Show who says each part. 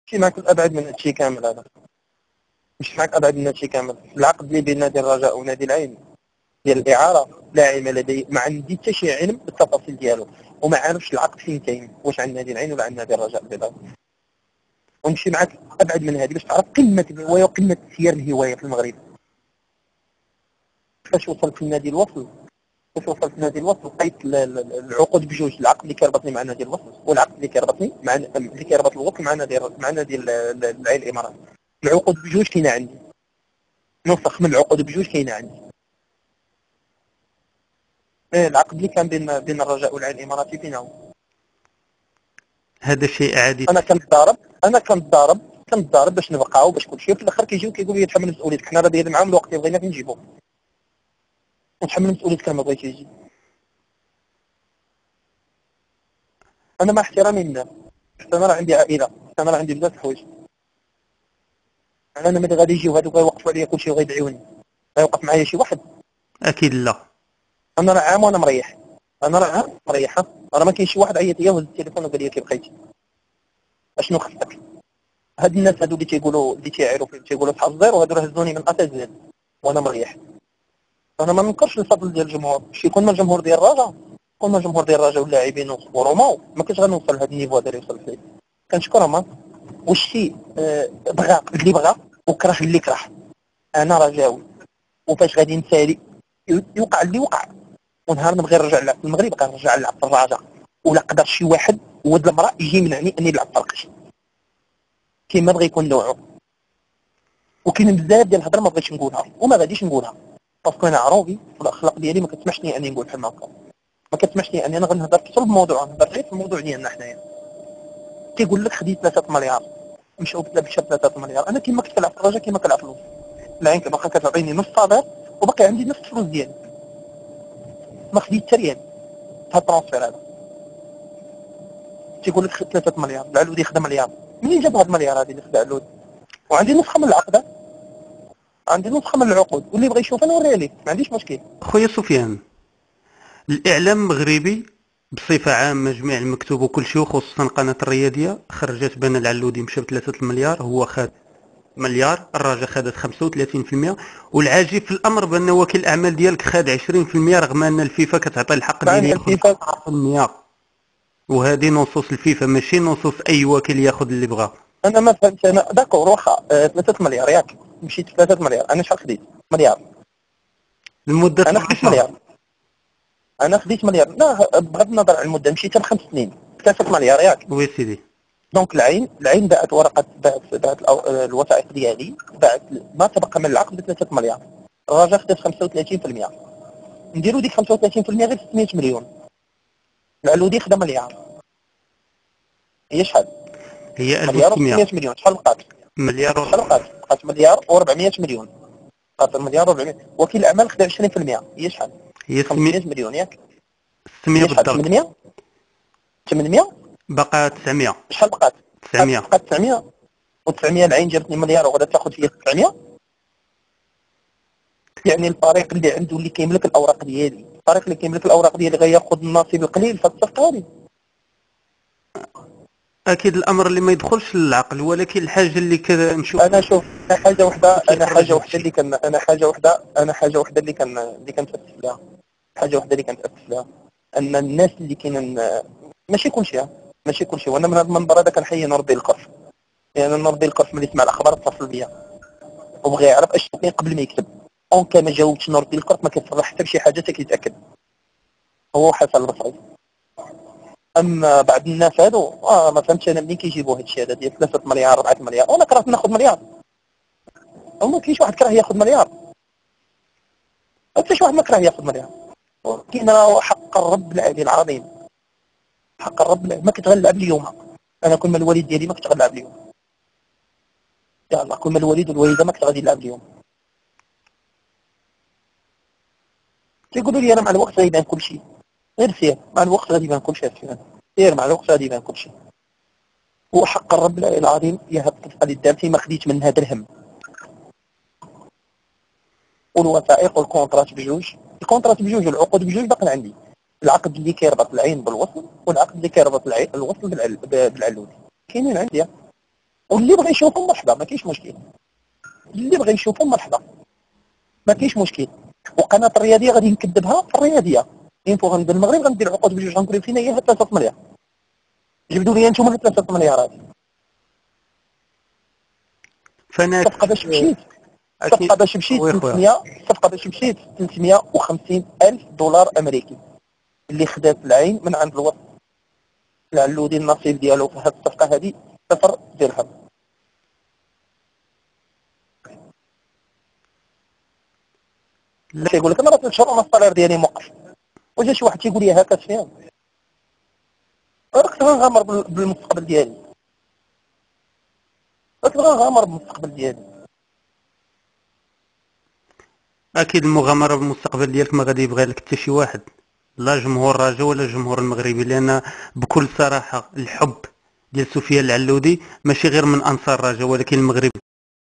Speaker 1: ماشي معك الابعد من هادشي كامل هذا، مش معك ابعد من هادشي كامل. العقد اللي بين نادي الرجاء ونادي العين ديال الاعاره لا علم لدي، ما عندي حتى شي علم بالتفاصيل ديالو، وما عارفش العقد فين كاين، واش عند نادي العين ولا عند نادي الرجاء البيضاوي. ونمشي معك ابعد من هذه باش تعرف قمه الهوايه وقمه سير الهوايه في المغرب. فاش وصلت لنادي الوصل، لقيت العقود بجوج، العقد اللي كيربطني مع نادي الوصل والعقد اللي كيربطني مع اللي كيربط الوصل مع نادي العين الامارات. العقود بجوج كاينه عندي، نسخ من العقود بجوج كاينه عندي. العقد اللي كان بين الرجاء والعين الاماراتي فين هو؟
Speaker 2: هذا شيء عادي.
Speaker 1: انا كنتضارب باش نبقاو باش كلشي، في الاخر كيجيو كيقولوا لي تحمل مسؤوليتك، حنا راه دايرين معاهم الوقت اللي بغينا كنجيبو، نتحمل مسؤوليتك لما بغيتي يجي. انا مع احترامي للناس، انا راه عندي عائله، انا راه عندي بزاف الحوايج، انا ملي غادي يجيو هادوك غيوقفوا عليا كلشي وغيدعيوني، غيوقف معايا شي واحد؟
Speaker 2: اكيد لا.
Speaker 1: انا راه عام وانا مريح، راه ما كاين شي واحد عيط ليا وهز التليفون وقال لي كي بقيتي اشنو خصك. هاد الناس هادو اللي تيقولوا اللي تيعيروا تيقولوا صحاب الزيرو، هادو راه هزوني من اساس زين وانا مريح. انا ما ننكرش الفضل ديال الجمهور، شي يكون ما الجمهور ديال الرجاء، كون ما الجمهور ديال الرجاء واللاعبين وروماو ما كنتش غنوصل لهاد النيفو هذا اللي وصلت ليه. كنشكرهم. والشي بغى اللي بغى وكره اللي كره، انا رجاوي وفاش غادي نسالي يوقع اللي وقع، ونهار نبغي نرجع نلعب في المغرب كنرجع نلعب في الرجاء، ولا قدر شي واحد ولد المراه يجي يمنعني اني نلعب في القش كيما بغى يكون نوعه. وكاين بزاف ديال الهضره ما بغيتش نقولها وما غاديش نقولها، باسكو انا عروبي والاخلاق ديالي ما كتسمحني اني نقول بحال هكا، ما كتسمحش لي اني انا غنهضر في صلب الموضوع، نهضر غير في الموضوع ديالنا حنايا. كيقول لك خديت 3 مليار مشاو ب 3 مليار، انا كيما كنت كنلعب في الرجاء كيما كنلعب في الوسط، العين باقا كتعطيني نص صابر وباقي عندي نفس الفلوس ديالي، ما خديت حتى ريال في الترونسفير هذا. تيقول لك خدت 3 مليار، العلودي خدا مليار، منين جاب هاد المليار هذه اللي خدا العلودي؟ وعندي نسخه من العقد، عندي نسخه من العقود، واللي بغى يشوفها نوريها ليه، ما عنديش مشكل.
Speaker 2: خويا سفيان، الاعلام المغربي بصفه عامه جميع المكتوب وكل شيء، وخصوصا القناه الرياضيه، خرجت بان العلودي مشى ب3 مليار، هو خد مليار، الرجاء خدت 35%، والعاجب في الامر بان وكيل الاعمال ديالك خد 20%، رغم ان الفيفا كتعطي الحق ديال ياخذ 10%. وهذه نصوص الفيفا ماشي نصوص اي وكيل ياخذ اللي بغاه.
Speaker 1: انا ما فهمت، انا داكور واخا 3 مليار ياك مشيت 3 مليار، انا شحال خديت؟ مليار
Speaker 2: لمده
Speaker 1: انا خديت مليار، انا خديت مليار، لا بغض النظر عن المده مشيت ب5 سنين 3 مليار ياك.
Speaker 2: وي سيدي.
Speaker 1: دونك العين باعت ورقه، باعت الوثائق ديالي، باعت ما تبقى من العقد ب 3 مليار، الرجاء خدت 35%، نديروا ديك 35% غير 600 مليون، العلودي خدا مليار، هي شحال؟
Speaker 2: هي
Speaker 1: مليار
Speaker 2: 1600
Speaker 1: و600 مليون، شحال بقات؟
Speaker 2: مليار
Speaker 1: شحال بقات مليار و400 مليون، بقات مليار و400. وكيل الاعمال خدا 20%، هي شحال؟
Speaker 2: هي
Speaker 1: 500 مليون ياك؟
Speaker 2: 600
Speaker 1: هي شحال؟
Speaker 2: بالضبط.
Speaker 1: 800
Speaker 2: بقى 900.
Speaker 1: شحال بقات؟
Speaker 2: 900
Speaker 1: بقات 900، و900 العين جابتني مليار وغادا تاخذ فيا 900. يعني الفريق اللي عنده اللي كيملك الاوراق ديالي، الفريق اللي كيملك الاوراق ديالي غياخذ النصيب القليل في الصفقه هذه.
Speaker 2: اكيد الامر اللي ما يدخلش للعقل، ولكن الحاجه اللي كنشوف
Speaker 1: انا شوف، انا حاجه وحده اللي كان حاجه وحده اللي كنتاسف لها، حاجه وحده اللي كنتاسف لها، ان الناس اللي كاينين ماشي كلشي، وانا من هذا المنبر هذا كنحيي نور الدين القرف، يعني نور الدين القرف ملي سمع الاخبار اتصل بيا وبغى يعرف اش كاين قبل ما يكتب، اون كان ما جاوبتش نور الدين القرف ما كيتصرح حتى بشي حاجه حتى كيتاكد، هو حسن البصري. اما بعض الناس هادو ما فهمتش انا منين كيجيبوا هاد الشيء هذا ديال 3 مليار 4 مليار، وانا كرهت ناخذ مليار، وما كاينش واحد كره ياخذ مليار، حتى شي واحد ما كره ياخذ مليار، ولكن حق الرب العلي العظيم، حق الرب ما كتغلب اليوم، انا كل ما الوالد ديالي ما كتغلب اليوم، يا الله كل ما الوالد والوالده ما كتغادي يلعب اليوم. تيقولوا لي انا مع الوقت غيبان كل شيء، غير سير مع الوقت غادي يبان كل شيء، سير مع الوقت غادي يبان كل شيء. وحق الرب العلي العظيم يا هاد الطفقه اللي دارتي ما خديت منها درهم، والوثائق والكونترات بجوج، الكونترات بجوج والعقود بجوج باقي عندي، العقد اللي كيربط العين بالوصل والعقد اللي كيربط الوصل بالعلودي كاينين عندي. واللي بغى يشوفهم مرحبا ما كاينش مشكل، اللي بغى يشوفهم مرحبا ما كاينش مشكل. وقناه الرياضيه غادي نكذبها في الرياضيه، انفو غندير المغرب غندير عقود بجوج غنقول فينا هي 3 مليار، جبدوا لي نتوما 3 مليارات.
Speaker 2: فانا
Speaker 1: الصفقه باش مشيت،
Speaker 2: أكيد.
Speaker 1: الصفقه باش مشيت
Speaker 2: وي خويا.
Speaker 1: 300، الصفقه باش مشيت 350 الف دولار امريكي اللي خدات العين من عند الوسط العلودي. النصيب ديالو في هذه الصفقه هذه 0 درهم.
Speaker 2: لا
Speaker 1: كيقول لك انا راه 3 شهور انا الصالير ديالي موقف، وجا شي واحد تيقول لي هكا فيهم، راك غنغامر بالمستقبل ديالي، راك غنغامر بالمستقبل ديالي.
Speaker 2: اكيد المغامره بالمستقبل ديالك ما غادي يبغي لك حتى شي واحد، لا جمهور الرجاء ولا الجمهور المغربي، لان بكل صراحه الحب ديال سفيان العلودي ماشي غير من انصار الرجاء ولكن المغرب